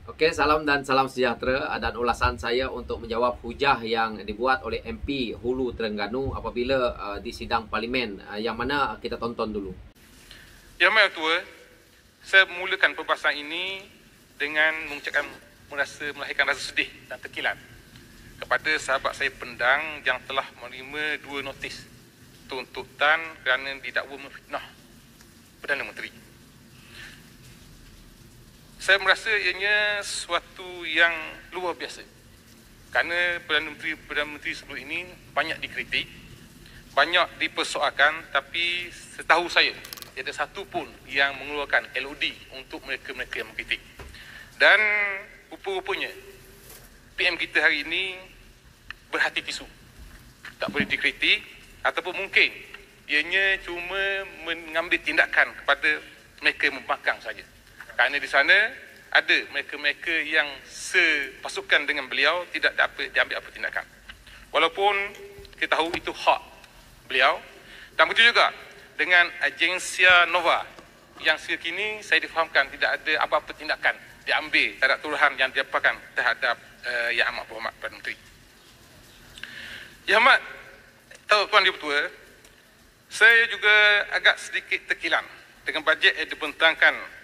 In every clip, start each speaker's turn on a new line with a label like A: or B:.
A: Oke, salam dan salam sejahtera dan ulasan saya untuk menjawab hujah yang dibuat oleh MP Hulu Terengganu apabila di sidang parlimen yang mana kita tonton dulu.
B: Yang Amat Ketua, saya memulakan perbahasan ini dengan mengucapkan melahirkan rasa sedih dan tekilan kepada sahabat saya Pendang yang telah menerima 2 notis tuntutan kerana didakwa memfitnah Perdana Menteri. Saya merasa ianya sesuatu yang luar biasa kerana Perdana Menteri sebelum ini banyak dikritik, banyak dipersoalkan, tapi setahu saya tiada satu pun yang mengeluarkan LOD untuk mereka-mereka yang mengkritik. Dan rupa-rupanya PM kita hari ini berhati tisu, tak boleh dikritik ataupun mungkin ianya cuma mengambil tindakan kepada mereka yang membangkang saja. Kerana di sana ada mereka-mereka yang sepasukan dengan beliau tidak dapat diambil apa tindakan. Walaupun kita tahu itu hak beliau. Dan begitu juga dengan Agensia Nova yang sekini saya difahamkan tidak ada apa-apa tindakan diambil terhadap tuduhan yang diapakan terhadap Yang Amat Berhormat Perdana Menteri. Yang Amat Tuan Dipertua, saya juga agak sedikit terkilan dengan bajet yang dibentangkan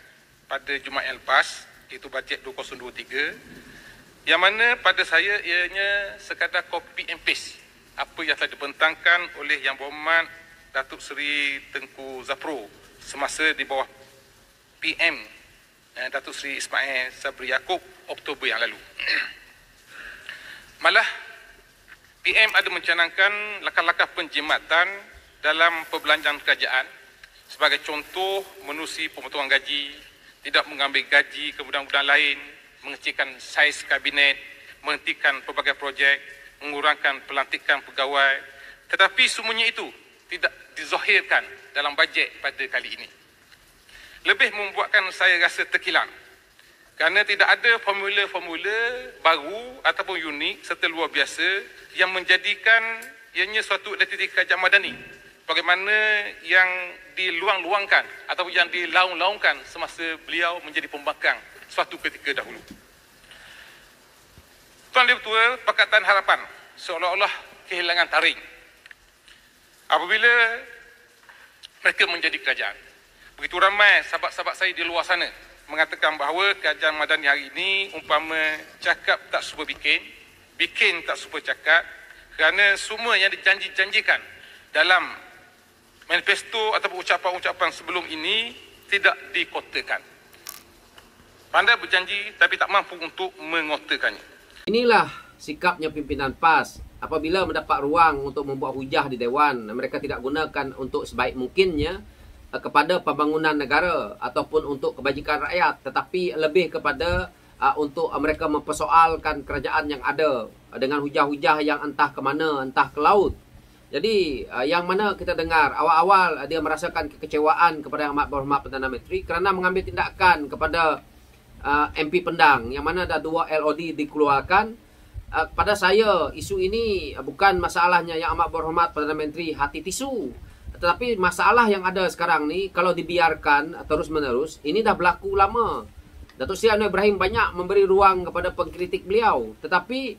B: pada Jumaat yang lepas, iaitu bajet 2023, yang mana pada saya ianya sekadar copy and paste apa yang telah dibentangkan oleh Yang Berhormat Datuk Seri Tengku Zafrul semasa di bawah PM Datuk Seri Ismail Sabri Yaakob Oktober yang lalu. Malah PM ada mencanangkan langkah-langkah penjimatan dalam perbelanjaan kerajaan, sebagai contoh menerusi pemotongan gaji, tidak mengambil gaji ke bidang-bidang lain, mengecilkan saiz kabinet, menghentikan pelbagai projek, mengurangkan pelantikan pegawai. Tetapi semuanya itu tidak dizahirkan dalam bajet pada kali ini. Lebih membuatkan saya rasa terkilan kerana tidak ada formula-formula baru ataupun unik serta luar biasa yang menjadikan ianya suatu aktiviti kerajaan madani bagaimana yang diluang-luangkan atau yang dilaung-laungkan semasa beliau menjadi pembangkang suatu ketika dahulu. Tuan Dipertua, Pakatan Harapan seolah-olah kehilangan taring apabila mereka menjadi kerajaan. Begitu ramai sahabat-sahabat saya di luar sana mengatakan bahawa kerajaan madani hari ini umpama cakap tak serupa bikin, bikin tak serupa cakap, kerana semua yang dijanji-janjikan dalam manifesto ataupun ucapan-ucapan sebelum ini tidak dikotakan. Pandai berjanji tapi tak mampu untuk mengotakannya.
A: Inilah sikapnya pimpinan PAS apabila mendapat ruang untuk membuat hujah di Dewan, mereka tidak gunakan untuk sebaik mungkinnya kepada pembangunan negara ataupun untuk kebajikan rakyat, tetapi lebih kepada untuk mereka mempersoalkan kerajaan yang ada dengan hujah-hujah yang entah ke mana, entah ke laut. Jadi yang mana kita dengar awal-awal dia merasakan kekecewaan kepada Yang Amat Berhormat Perdana Menteri kerana mengambil tindakan kepada MP Pendang yang mana ada 2 LOD dikeluarkan. Pada saya isu ini bukan masalahnya Yang Amat Berhormat Perdana Menteri hati tisu, tetapi masalah yang ada sekarang ni kalau dibiarkan terus-menerus ini dah berlaku lama. Datuk Seri Anwar Ibrahim banyak memberi ruang kepada pengkritik beliau, tetapi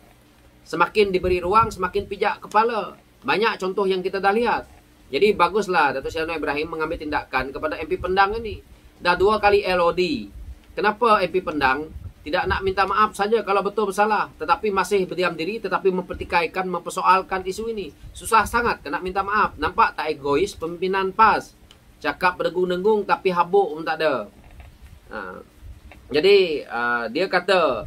A: semakin diberi ruang semakin pijak kepala. Banyak contoh yang kita dah lihat. Jadi baguslah Datuk Seri Anwar Ibrahim mengambil tindakan kepada MP Pendang ini. Dah 2 kali LOD. Kenapa MP Pendang tidak nak minta maaf saja kalau betul bersalah, tetapi masih berdiam diri, tetapi mempertikaikan, mempersoalkan isu ini? Susah sangat nak minta maaf. Nampak tak egois pimpinan PAS? Cakap berdengung-dengung tapi habuk pun tak ada. Jadi dia kata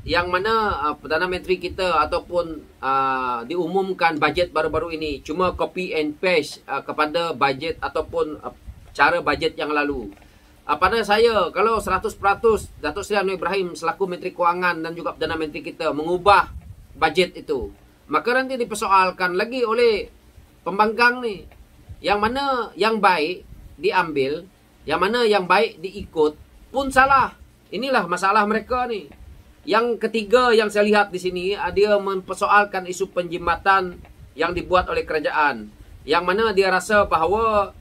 A: yang mana Perdana Menteri kita ataupun diumumkan bajet baru-baru ini cuma copy and paste kepada bajet ataupun cara bajet yang lalu. Pada saya, kalau 100% Datuk Seri Anwar Ibrahim selaku Menteri Kewangan dan juga Perdana Menteri kita mengubah bajet itu, maka nanti dipersoalkan lagi oleh pembangkang ni. Yang mana yang baik diambil, yang mana yang baik diikut pun salah. Inilah masalah mereka ni. Yang ketiga yang saya lihat di sini, dia mempersoalkan isu penjimatan yang dibuat oleh kerajaan, yang mana dia rasa bahawa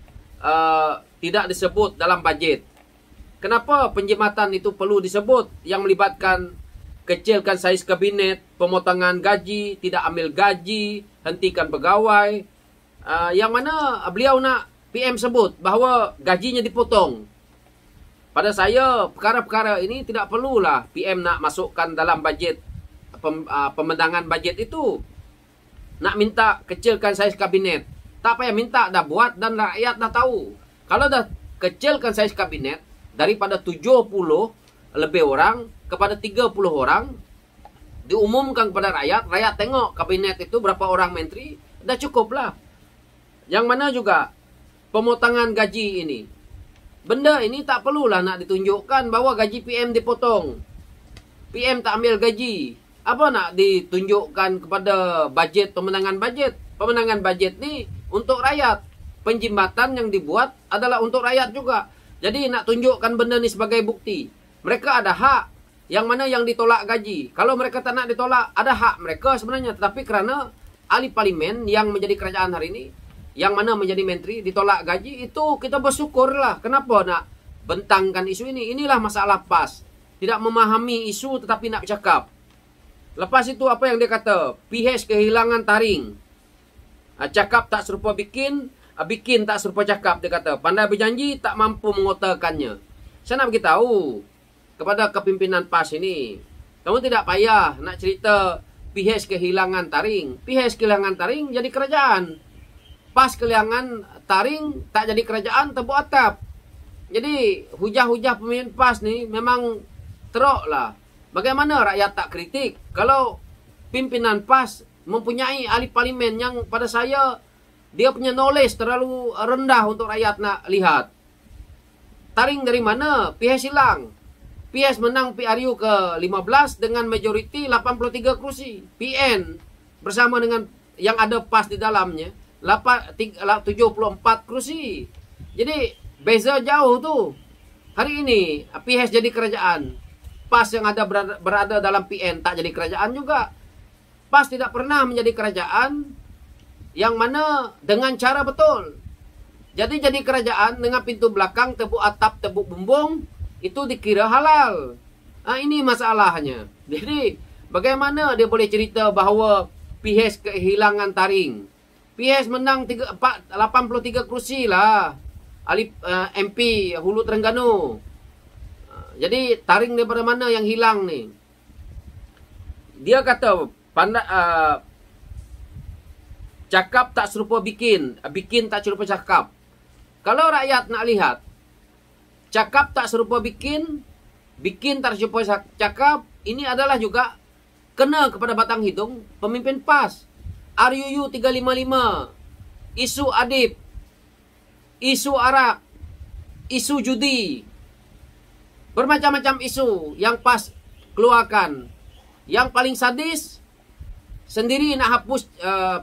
A: tidak disebut dalam bajet. Kenapa penjimatan itu perlu disebut yang melibatkan kecilkan saiz kabinet, pemotongan gaji, tidak ambil gaji, hentikan pegawai. Yang mana beliau nak PM sebut bahawa gajinya dipotong. Pada saya, perkara-perkara ini tidak perlulah PM nak masukkan dalam bajet, pemendangan bajet itu. Nak minta kecilkan saiz kabinet. Tak payah minta, dah buat dan rakyat dah tahu. Kalau dah kecilkan saiz kabinet, daripada 70 lebih orang kepada 30 orang, diumumkan kepada rakyat, rakyat tengok kabinet itu berapa orang menteri, dah cukup lah. Yang mana juga pemotongan gaji ini, benda ini tak perlulah nak ditunjukkan bahawa gaji PM dipotong. PM tak ambil gaji. Apa nak ditunjukkan kepada bajet, pemenangan bajet? Pemenangan bajet ni untuk rakyat. Penjimatan yang dibuat adalah untuk rakyat juga. Jadi nak tunjukkan benda ni sebagai bukti. Mereka ada hak yang mana yang ditolak gaji. Kalau mereka tak nak ditolak, ada hak mereka sebenarnya. Tetapi kerana ahli parlimen yang menjadi kerajaan hari ini, yang mana menjadi menteri, ditolak gaji, itu kita bersyukurlah. Kenapa nak bentangkan isu ini? Inilah masalah PAS. Tidak memahami isu tetapi nak bercakap. Lepas itu apa yang dia kata? PH kehilangan taring. Cakap tak serupa bikin. Bikin tak serupa cakap, dia kata. Pandai berjanji, tak mampu mengutarakannya. Saya nak beritahu kepada kepimpinan PAS ini, kamu tidak payah nak cerita PH kehilangan taring. PH kehilangan taring jadi kerajaan. PAS kehilangan taring tak jadi kerajaan, tepuk atap. Jadi hujah-hujah pemimpin PAS ni memang teruk lah. Bagaimana rakyat tak kritik kalau pimpinan PAS mempunyai ahli parlimen yang pada saya dia punya knowledge terlalu rendah untuk rakyat nak lihat. Taring dari mana? PS hilang. PS menang PRU ke 15 dengan majoriti 83 kursi. PN bersama dengan yang ada PAS di dalamnya 74 kursi. Jadi beza jauh tu. Hari ini PS jadi kerajaan. PAS yang ada berada dalam PN tak jadi kerajaan juga. PAS tidak pernah menjadi kerajaan yang mana dengan cara betul. Jadi kerajaan dengan pintu belakang, tebuk atap, tebuk bumbung, itu dikira halal. Ini masalahnya. Jadi bagaimana dia boleh cerita bahawa PH kehilangan taring? PH menang 83 kursi lah. MP Hulu Terengganu. Jadi taring daripada mana yang hilang ni? Dia kata cakap tak serupa bikin. Bikin tak serupa cakap. Kalau rakyat nak lihat, cakap tak serupa bikin. Bikin tak serupa cakap. Ini adalah juga kena kepada batang hidung pemimpin PAS. RUU 355. Isu adib. Isu arak. Isu judi. Bermacam-macam isu yang PAS keluarkan. Yang paling sadis, sendiri nak hapus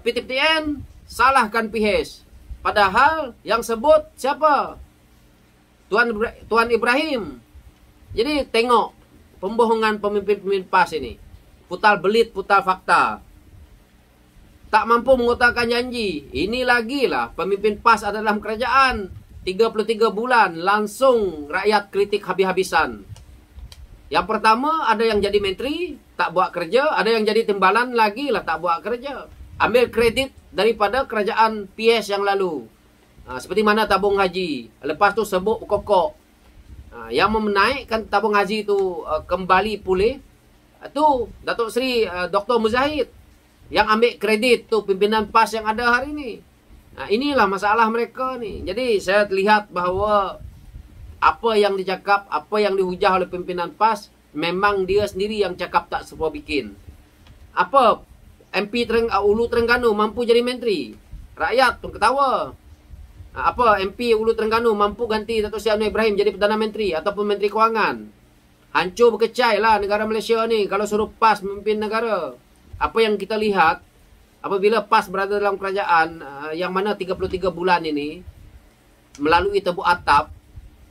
A: PTPTN, salahkan PH. Padahal yang sebut siapa? Tuan Ibrahim. Jadi tengok pembohongan pemimpin-pemimpin PAS ini. Putar belit, putar fakta. Tak mampu mengutarakan janji. Ini lagi lah pemimpin PAS ada dalam kerajaan. 33 bulan langsung rakyat kritik habis-habisan. Yang pertama ada yang jadi menteri, tak buat kerja. Ada yang jadi timbalan lagi lah tak buat kerja. Ambil kredit daripada kerajaan PS yang lalu. Seperti mana tabung haji. Lepas tu sebut kokok. Yang menaikkan tabung haji itu kembali pulih. Itu Datuk Seri Dr. Muzahid. Yang ambil kredit tu pimpinan PAS yang ada hari ini. Inilah masalah mereka ni. Jadi saya lihat bahawa apa yang dicakap, apa yang dihujah oleh pimpinan PAS, memang dia sendiri yang cakap tak serupa bikin. Apa MP Ulu Terengganu mampu jadi menteri? Rakyat pun ketawa. Apa MP Ulu Terengganu mampu ganti Datuk Seri Anwar Ibrahim jadi Perdana Menteri ataupun Menteri Kewangan? Hancur berkecai lah negara Malaysia ni kalau suruh PAS memimpin negara. Apa yang kita lihat apabila PAS berada dalam kerajaan yang mana 33 bulan ini melalui tebuk atap,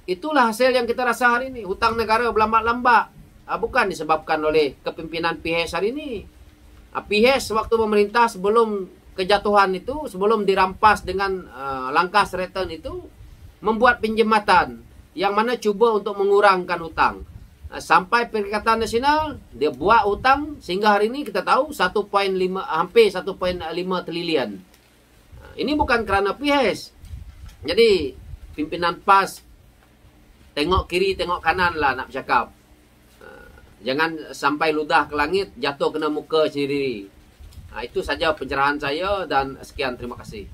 A: itulah hasil yang kita rasa hari ini. Hutang negara berlambak-lambak. Bukan disebabkan oleh kepimpinan PH hari ini. PH waktu pemerintah sebelum kejatuhan itu, sebelum dirampas dengan langkah Sheraton itu, membuat pinjamatan yang mana cuba untuk mengurangkan hutang. Sampai Perikatan Nasional dia buat hutang sehingga hari ini kita tahu 1.5 hampir 1.5 trilion. Ini bukan kerana PIS. Jadi pimpinan PAS tengok kiri tengok kanan lah nak bercakap. Jangan sampai ludah ke langit jatuh kena muka sendiri. Itu saja pencerahan saya dan sekian, terima kasih.